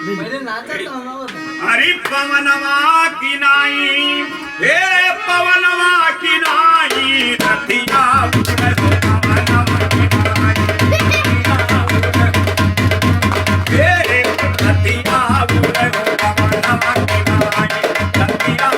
हरि पवनवा की नाई हे पवनवा की नाई रतिया पवनवा की नाई हे रतिया पवनवा की नाई रतिया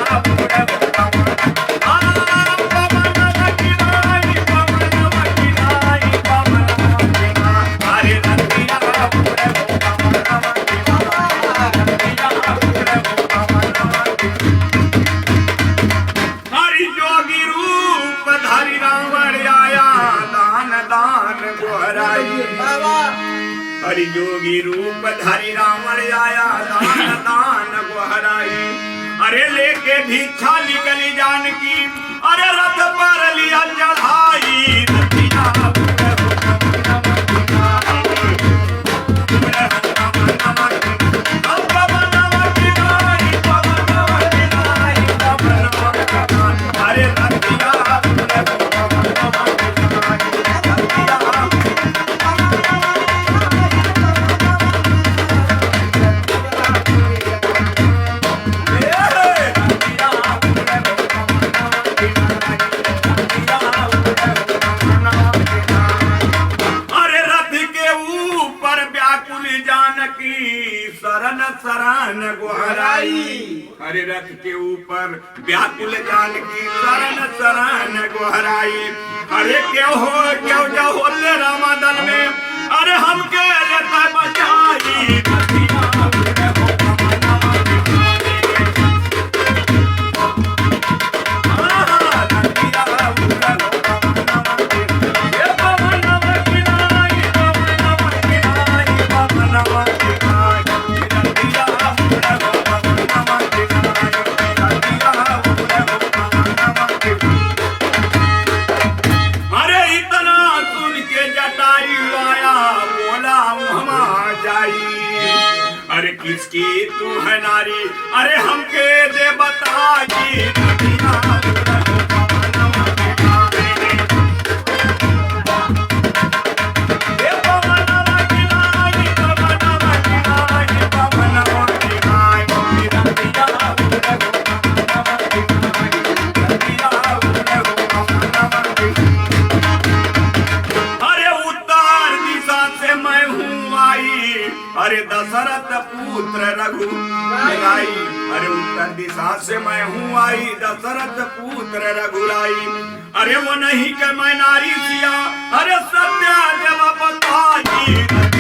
हरि जोगी रूप धारी रावण आया दान दान गोहराई। अरे लेके भिक्षा निकली जानकी अरे रथ पर लिया चढ़ाई शरण शरण गोहराई। हरे रथ के ऊपर व्याकुल जानकी शरण शरण गोहराई। अरे क्यों जो होले रामादल में अरे हमके लेता बचाई अरे किसकी तू है नारी अरे हमके दे बताई अरे दशरथ पुत्र रघु लाई। अरे उत्तर दिशा से मैं हूँ आई दशरथ पुत्र रघुराई। अरे वो नहीं के मैं नारी सिया अरे सत्य जब बताई